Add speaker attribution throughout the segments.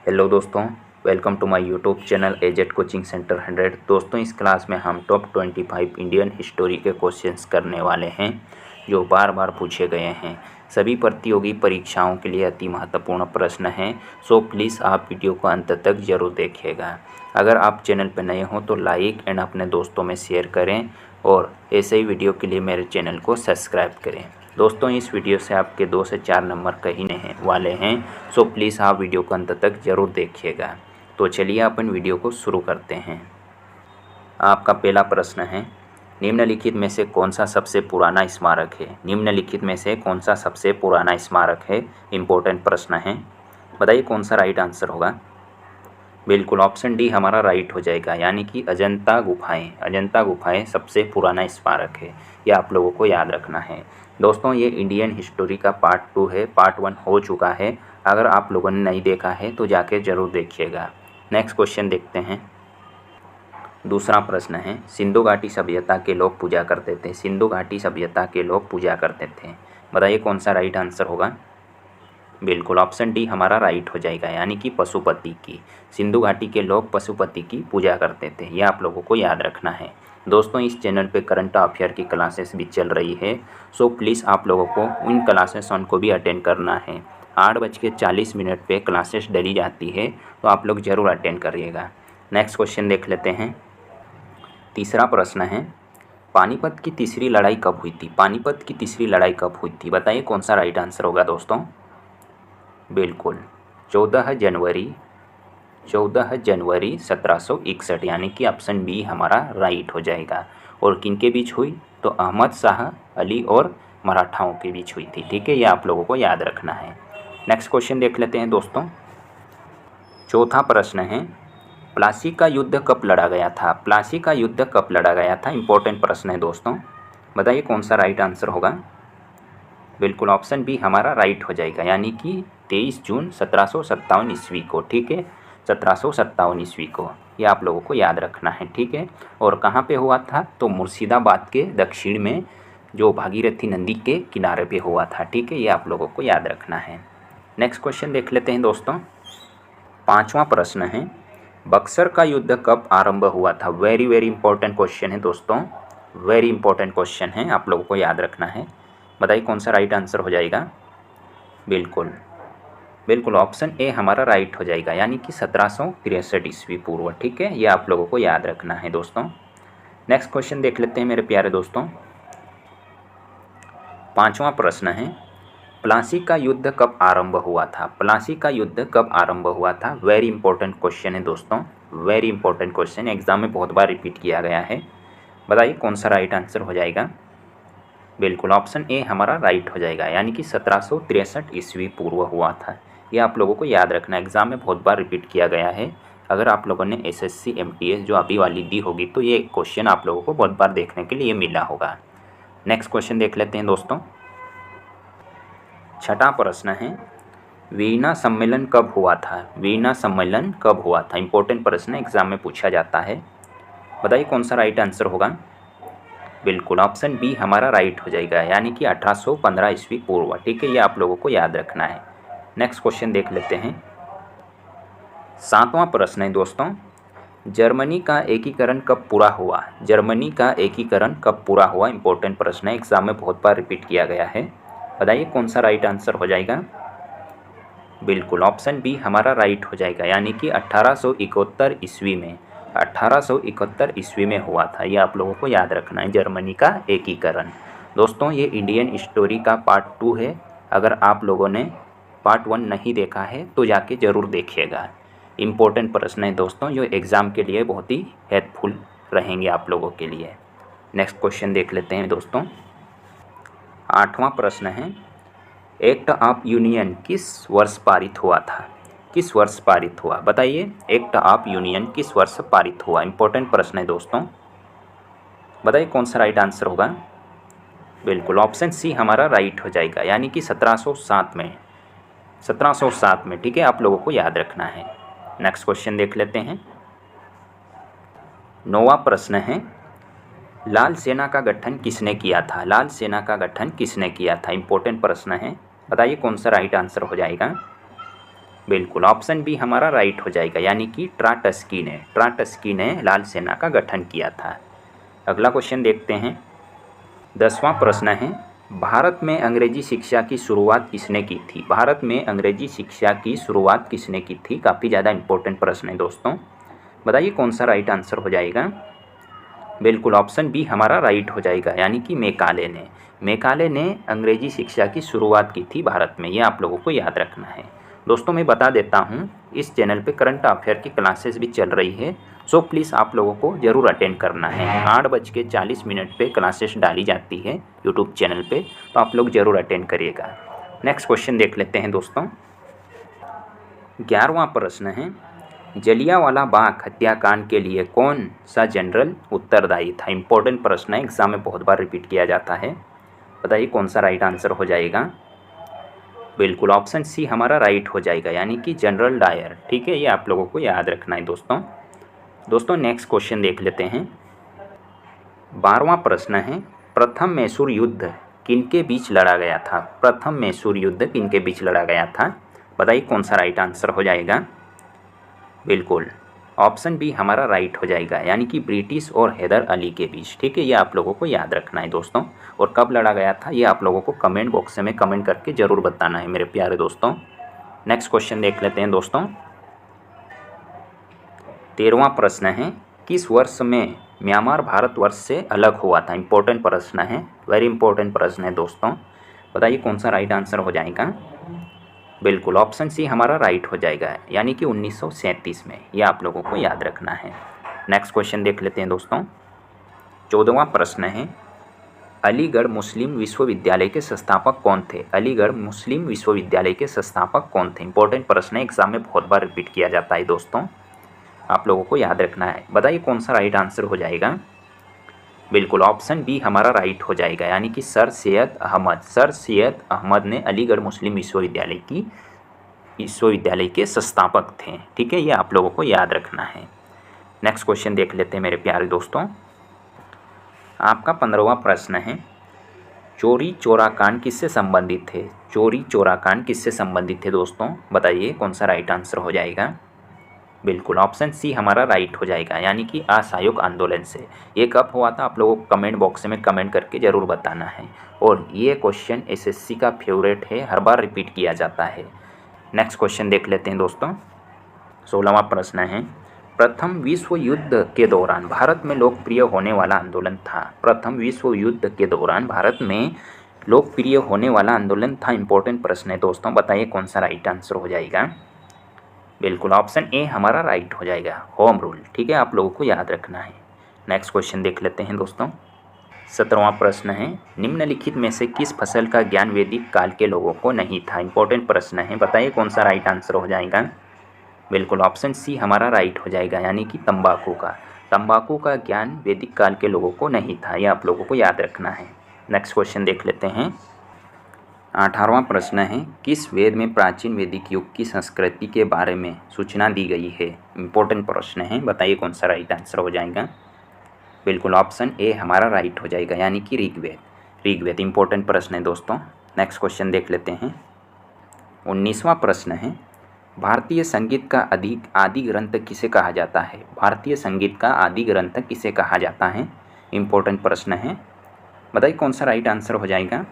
Speaker 1: Hello दोस्तों, welcome to my YouTube channel एजेट coaching centre 100। दोस्तों, इस क्लास में हम टॉप 25 इंडियन हिस्टोरी के क्वेश्चंस करने वाले हैं जो बार बार पूछे गए हैं। सभी प्रतियोगी परीक्षाओं के लिए अति महत्वपूर्ण प्रश्न हैं, सो प्लीज़ आप वीडियो को अंत तक ज़रूर देखिएगा। अगर आप चैनल पर नए हों तो लाइक एंड अपने दोस्तों में शेयर करें और ऐसे ही वीडियो के लिए मेरे चैनल को सब्सक्राइब करें। दोस्तों, इस वीडियो से आपके 2 से 4 नंबर कहने वाले हैं, सो प्लीज़ आप वीडियो को अंत तक ज़रूर देखिएगा। तो चलिए अपन वीडियो को शुरू करते हैं। आपका पहला प्रश्न है, निम्नलिखित में से कौन सा सबसे पुराना स्मारक है? निम्नलिखित में से कौन सा सबसे पुराना स्मारक है? इम्पोर्टेंट प्रश्न है, बताइए कौन सा राइट आंसर होगा। बिल्कुल ऑप्शन डी हमारा राइट हो जाएगा, यानी कि अजंता गुफाएं। अजंता गुफाएं सबसे पुराना स्मारक है, यह आप लोगों को याद रखना है। दोस्तों, ये इंडियन हिस्टोरी का पार्ट 2 है, पार्ट 1 हो चुका है। अगर आप लोगों ने नहीं देखा है तो जाके ज़रूर देखिएगा। नेक्स्ट क्वेश्चन देखते हैं। दूसरा प्रश्न है, सिंधु घाटी सभ्यता के लोग पूजा करते थे। सिंधु घाटी सभ्यता के लोग पूजा करते थे, बताइए कौन सा राइट आंसर होगा। बिल्कुल ऑप्शन डी हमारा राइट हो जाएगा, यानी कि पशुपति की। सिंधु घाटी के लोग पशुपति की पूजा करते थे, यह आप लोगों को याद रखना है। दोस्तों, इस चैनल पे करंट अफेयर की क्लासेस भी चल रही है, सो प्लीज़ आप लोगों को इन क्लासेस को भी अटेंड करना है। 8:40 पे क्लासेस डली जाती है, तो आप लोग ज़रूर अटेंड करिएगा। नेक्स्ट क्वेश्चन देख लेते हैं। तीसरा प्रश्न है, पानीपत की तीसरी लड़ाई कब हुई थी? पानीपत की तीसरी लड़ाई कब हुई थी, बताइए कौन सा राइट आंसर होगा दोस्तों। बिल्कुल 14 जनवरी 1761, यानी कि ऑप्शन बी हमारा राइट हो जाएगा। और किन के बीच हुई? तो अहमद शाह अली और मराठाओं के बीच हुई थी। ठीक है, ये आप लोगों को याद रखना है। नेक्स्ट क्वेश्चन देख लेते हैं दोस्तों। चौथा प्रश्न है, प्लासी का युद्ध कब लड़ा गया था? प्लासी का युद्ध कब लड़ा गया था? इंपॉर्टेंट प्रश्न है दोस्तों, बताइए कौन सा राइट आंसर होगा। बिल्कुल ऑप्शन बी हमारा राइट हो जाएगा, यानी कि 23 जून 1757 ईस्वी को। ठीक है, 1757 ईस्वी को, ये आप लोगों को याद रखना है। ठीक है, और कहाँ पे हुआ था? तो मुर्शिदाबाद के दक्षिण में, जो भागीरथी नदी के किनारे पे हुआ था। ठीक है, ये आप लोगों को याद रखना है। नेक्स्ट क्वेश्चन देख लेते हैं दोस्तों। पाँचवा प्रश्न है, बक्सर का युद्ध कब आरंभ हुआ था? वेरी वेरी इंपॉर्टेंट क्वेश्चन है दोस्तों, वेरी इंपॉर्टेंट क्वेश्चन है, आप लोगों को याद रखना है। बताइए कौन सा राइट आंसर हो जाएगा। बिल्कुल ऑप्शन ए हमारा राइट हो जाएगा, यानी कि 1763 ईस्वी पूर्व। ठीक है, ये आप लोगों को याद रखना है दोस्तों। नेक्स्ट क्वेश्चन देख लेते हैं मेरे प्यारे दोस्तों। पांचवा प्रश्न है, प्लासी का युद्ध कब आरंभ हुआ था? प्लासी का युद्ध कब आरंभ हुआ था? वेरी इंपॉर्टेंट क्वेश्चन है दोस्तों, वेरी इंपॉर्टेंट क्वेश्चन, एग्जाम में बहुत बार रिपीट किया गया है। बताइए कौन सा राइट आंसर हो जाएगा। बिल्कुल ऑप्शन ए हमारा राइट हो जाएगा, यानी कि 1763 ईस्वी पूर्व हुआ था। ये आप लोगों को याद रखना, एग्जाम में बहुत बार रिपीट किया गया है। अगर आप लोगों ने एसएससी एमटीएस जो अभी वाली दी होगी तो ये क्वेश्चन आप लोगों को बहुत बार देखने के लिए मिला होगा। नेक्स्ट क्वेश्चन देख लेते हैं दोस्तों। छठा प्रश्न है, वीना सम्मेलन कब हुआ था? वीना सम्मेलन कब हुआ था? इंपॉर्टेंट प्रश्न एग्जाम में पूछा जाता है, बताइए कौन सा राइट आंसर होगा। बिल्कुल ऑप्शन बी हमारा राइट हो जाएगा, यानी कि 1815 ईस्वी पूर्व। ठीक है, ये आप लोगों को याद रखना है। नेक्स्ट क्वेश्चन देख लेते हैं। सातवां प्रश्न है दोस्तों, जर्मनी का एकीकरण कब पूरा हुआ? जर्मनी का एकीकरण कब पूरा हुआ? इंपॉर्टेंट प्रश्न है, एग्जाम में बहुत बार रिपीट किया गया है। बताइए कौन सा राइट आंसर हो जाएगा। बिल्कुल ऑप्शन बी हमारा राइट हो जाएगा, यानी कि 1871 ईस्वी में। 1871 ईस्वी में हुआ था, ये आप लोगों को याद रखना है, जर्मनी का एकीकरण। दोस्तों, ये इंडियन हिस्टोरी का पार्ट 2 है। अगर आप लोगों ने पार्ट 1 नहीं देखा है तो जाके ज़रूर देखिएगा। इम्पोर्टेंट प्रश्न है दोस्तों, जो एग्ज़ाम के लिए बहुत ही हेल्पफुल रहेंगे आप लोगों के लिए। नेक्स्ट क्वेश्चन देख लेते हैं दोस्तों। आठवां प्रश्न है, एक्ट ऑफ यूनियन किस वर्ष पारित हुआ था? किस वर्ष पारित हुआ, बताइए एक्ट ऑफ यूनियन किस वर्ष पारित हुआ? इंपॉर्टेंट प्रश्न है दोस्तों, बताइए कौन सा राइट आंसर होगा। बिल्कुल ऑप्शन सी हमारा राइट हो जाएगा, यानी कि 1707 में। 1707 में। ठीक है, आप लोगों को याद रखना है। नेक्स्ट क्वेश्चन देख लेते हैं। 9वां प्रश्न है, लाल सेना का गठन किसने किया था? लाल सेना का गठन किसने किया था? इंपॉर्टेंट प्रश्न है, बताइए कौन सा राइट आंसर हो जाएगा। बिल्कुल, ऑप्शन बी हमारा राइट हो जाएगा, यानी कि ट्राटस्की ने लाल सेना का गठन किया था। अगला क्वेश्चन देखते हैं। 10वां प्रश्न है, भारत में अंग्रेजी शिक्षा की शुरुआत किसने की थी? भारत में अंग्रेजी शिक्षा की शुरुआत किसने की थी? काफ़ी ज़्यादा इंपॉर्टेंट प्रश्न है दोस्तों। बताइए कौन सा राइट आंसर हो जाएगा। बिल्कुल, ऑप्शन बी हमारा राइट हो जाएगा, यानी कि मेकाले ने अंग्रेजी शिक्षा की शुरुआत की थी भारत में। ये आप लोगों को याद रखना है। दोस्तों मैं बता देता हूँ, इस चैनल पे करंट अफेयर की क्लासेस भी चल रही है, सो प्लीज़ आप लोगों को ज़रूर अटेंड करना है। 8:40 पे क्लासेस डाली जाती है यूट्यूब चैनल पे, तो आप लोग ज़रूर अटेंड करिएगा। नेक्स्ट क्वेश्चन देख लेते हैं दोस्तों। 11वां प्रश्न है, जलियांवाला बाग हत्याकांड के लिए कौन सा जनरल उत्तरदायी था? इंपॉर्टेंट प्रश्न है, एग्जाम में बहुत बार रिपीट किया जाता है। बताइए कौन सा राइट आंसर हो जाएगा। बिल्कुल, ऑप्शन सी हमारा राइट हो जाएगा, यानी कि जनरल डायर। ठीक है, ये आप लोगों को याद रखना है दोस्तों नेक्स्ट क्वेश्चन देख लेते हैं। 12वां प्रश्न है, प्रथम मैसूर युद्ध किनके बीच लड़ा गया था? प्रथम मैसूर युद्ध किनके बीच लड़ा गया था? बताइए कौन सा राइट आंसर हो जाएगा। बिल्कुल, ऑप्शन बी हमारा राइट हो जाएगा, यानी कि ब्रिटिश और हैदर अली के बीच। ठीक है, ये आप लोगों को याद रखना है दोस्तों। और कब लड़ा गया था ये आप लोगों को कमेंट बॉक्स में कमेंट करके ज़रूर बताना है मेरे प्यारे दोस्तों। नेक्स्ट क्वेश्चन देख लेते हैं दोस्तों। 13वां प्रश्न है, किस वर्ष में म्यांमार भारतवर्ष से अलग हुआ था? इंपॉर्टेंट प्रश्न है, वेरी इंपॉर्टेंट प्रश्न है दोस्तों। बताइए कौन सा राइट आंसर हो जाएगा। बिल्कुल, ऑप्शन सी हमारा राइट हो जाएगा, यानी कि 1937 में। ये आप लोगों को याद रखना है। नेक्स्ट क्वेश्चन देख लेते हैं दोस्तों। 14वां प्रश्न है, अलीगढ़ मुस्लिम विश्वविद्यालय के संस्थापक कौन थे? अलीगढ़ मुस्लिम विश्वविद्यालय के संस्थापक कौन थे? इंपॉर्टेंट प्रश्न है, एग्जाम में बहुत बार रिपीट किया जाता है दोस्तों, आप लोगों को याद रखना है। बताइए कौन सा राइट आंसर हो जाएगा। बिल्कुल, ऑप्शन बी हमारा राइट हो जाएगा, यानी कि सर सैयद अहमद ने अलीगढ़ मुस्लिम विश्वविद्यालय के संस्थापक थे। ठीक है, ये आप लोगों को याद रखना है। नेक्स्ट क्वेश्चन देख लेते हैं मेरे प्यारे दोस्तों। आपका 15वां प्रश्न है, चोरी चौरा कांड किससे संबंधित थे? चोरी चौरा कांड किससे संबंधित थे दोस्तों? बताइए कौन सा राइट आंसर हो जाएगा। बिल्कुल, ऑप्शन सी हमारा राइट हो जाएगा, यानी कि असहयोग आंदोलन से। ये कब हुआ था आप लोगों को कमेंट बॉक्स में कमेंट करके ज़रूर बताना है। और ये क्वेश्चन एसएससी का फेवरेट है, हर बार रिपीट किया जाता है। नेक्स्ट क्वेश्चन देख लेते हैं दोस्तों। 16वां प्रश्न है, प्रथम विश्व युद्ध के दौरान भारत में लोकप्रिय होने वाला आंदोलन था? प्रथम विश्व युद्ध के दौरान भारत में लोकप्रिय होने वाला आंदोलन था। इंपॉर्टेंट प्रश्न है दोस्तों, बताइए कौन सा राइट आंसर हो जाएगा। बिल्कुल, ऑप्शन ए हमारा राइट हो जाएगा, होम रूल। ठीक है, आप लोगों को याद रखना है। नेक्स्ट क्वेश्चन देख लेते हैं दोस्तों। 17वां प्रश्न है, निम्नलिखित में से किस फसल का ज्ञान वैदिक काल के लोगों को नहीं था? इंपॉर्टेंट प्रश्न है, बताइए कौन सा राइट आंसर हो जाएगा। बिल्कुल, ऑप्शन सी हमारा राइट हो जाएगा, यानी कि तंबाकू का ज्ञान वैदिक काल के लोगों को नहीं था। ये आप लोगों को याद रखना है। नेक्स्ट क्वेश्चन देख लेते हैं। 18वां प्रश्न है, किस वेद में प्राचीन वैदिक युग की संस्कृति के बारे में सूचना दी गई है? इंपॉर्टेंट प्रश्न है, बताइए कौन सा राइट आंसर हो जाएगा। बिल्कुल, ऑप्शन ए हमारा राइट हो जाएगा, यानी कि ऋग्वेद। इंपॉर्टेंट प्रश्न है दोस्तों। नेक्स्ट क्वेश्चन देख लेते हैं। 19वां प्रश्न है, भारतीय संगीत का आदि ग्रंथ किसे कहा जाता है? भारतीय संगीत का आदि ग्रंथ किसे कहा जाता है? इंपॉर्टेंट प्रश्न है, बताइए कौन सा राइट आंसर हो जाएगा।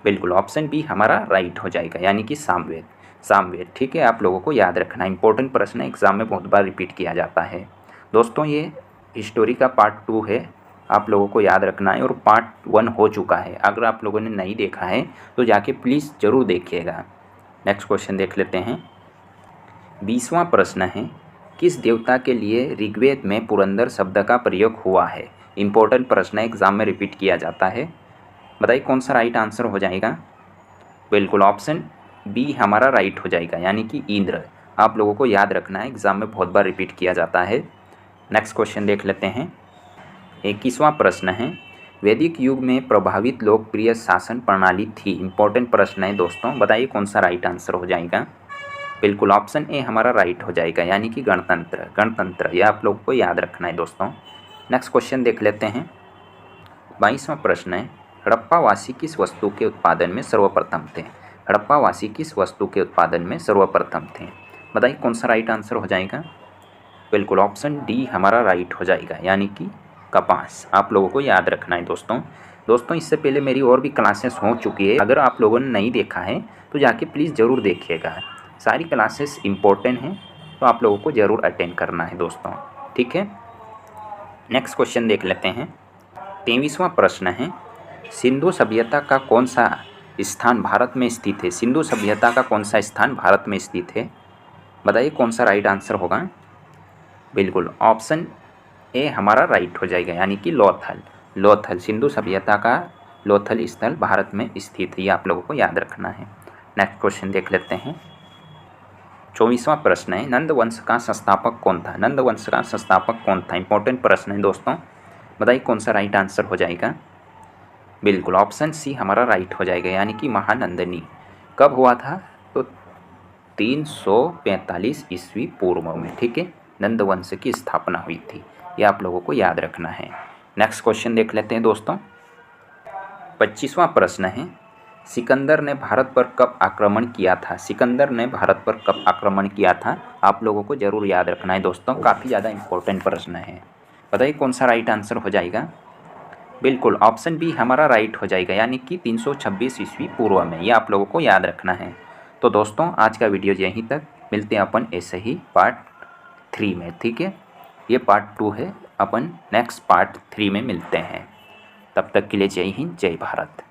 Speaker 1: बिल्कुल, ऑप्शन बी हमारा राइट हो जाएगा, यानी कि सामवेद। ठीक है, आप लोगों को याद रखना। इंपॉर्टेंट प्रश्न एग्जाम में बहुत बार रिपीट किया जाता है दोस्तों। ये हिस्टोरी का पार्ट 2 है, आप लोगों को याद रखना है। और पार्ट 1 हो चुका है, अगर आप लोगों ने नहीं देखा है तो जाके प्लीज़ ज़रूर देखिएगा। नेक्स्ट क्वेश्चन देख लेते हैं। 20वां प्रश्न है, किस देवता के लिए ऋग्वेद में पुरंदर शब्द का प्रयोग हुआ है? इंपॉर्टेंट प्रश्न एग्जाम में रिपीट किया जाता है, बताइए कौन सा राइट आंसर हो जाएगा। बिल्कुल, ऑप्शन बी हमारा राइट हो जाएगा, यानी कि इंद्र। आप लोगों को याद रखना है, एग्जाम में बहुत बार रिपीट किया जाता है। नेक्स्ट क्वेश्चन देख लेते हैं। 21वां प्रश्न है, वैदिक युग में प्रभावित लोकप्रिय शासन प्रणाली थी? इंपॉर्टेंट प्रश्न है दोस्तों, बताइए कौन सा राइट आंसर हो जाएगा। बिल्कुल, ऑप्शन ए हमारा राइट हो जाएगा, यानी कि गणतंत्र। यह आप लोगों को याद रखना है दोस्तों। नेक्स्ट क्वेश्चन देख लेते हैं। 22वां प्रश्न है, हड़प्पावासी किस वस्तु के उत्पादन में सर्वप्रथम थे? हड़प्पावासी किस वस्तु के उत्पादन में सर्वप्रथम थे? बताइए कौन सा राइट आंसर हो जाएगा? बिल्कुल ऑप्शन डी हमारा राइट हो जाएगा, यानी कि कपास। आप लोगों को याद रखना है दोस्तों इससे पहले मेरी और भी क्लासेस हो चुकी है, अगर आप लोगों ने नहीं देखा है तो जाके प्लीज़ ज़रूर देखिएगा। सारी क्लासेस इम्पोर्टेंट हैं, तो आप लोगों को ज़रूर अटेंड करना है दोस्तों, ठीक है। नेक्स्ट क्वेश्चन देख लेते हैं। 23वां प्रश्न है, सिंधु सभ्यता का कौन सा स्थान भारत में स्थित है? सिंधु सभ्यता का कौन सा स्थान भारत में स्थित है? बताइए कौन सा राइट आंसर होगा? बिल्कुल ऑप्शन ए हमारा राइट हो जाएगा, यानी कि लोथल सिंधु सभ्यता का लोथल स्थल भारत में स्थित है, ये आप लोगों को याद रखना है। नेक्स्ट क्वेश्चन देख लेते हैं। 24वां प्रश्न है, नंद वंश का संस्थापक कौन था? नंद वंश का संस्थापक कौन था? इंपॉर्टेंट प्रश्न है दोस्तों, बताइए कौन सा राइट आंसर हो जाएगा? बिल्कुल ऑप्शन सी हमारा राइट हो जाएगा, यानी कि महानंदनी। कब हुआ था? तो 345 ईस्वी पूर्व में, ठीक है, नंद वंश की स्थापना हुई थी, ये आप लोगों को याद रखना है। नेक्स्ट क्वेश्चन देख लेते हैं दोस्तों। 25वां प्रश्न है, सिकंदर ने भारत पर कब आक्रमण किया था? सिकंदर ने भारत पर कब आक्रमण किया था? आप लोगों को ज़रूर याद रखना है दोस्तों, काफ़ी ज़्यादा इंपॉर्टेंट प्रश्न है। बताइए कौन सा राइट आंसर हो जाएगा? बिल्कुल ऑप्शन बी हमारा राइट हो जाएगा, यानी कि 326 ईस्वी पूर्व में, ये आप लोगों को याद रखना है। तो दोस्तों आज का वीडियो यहीं तक, मिलते हैं अपन ऐसे ही पार्ट 3 में, ठीक है। ये पार्ट 2 है, अपन नेक्स्ट पार्ट 3 में मिलते हैं। तब तक के लिए जय हिंद, जय भारत।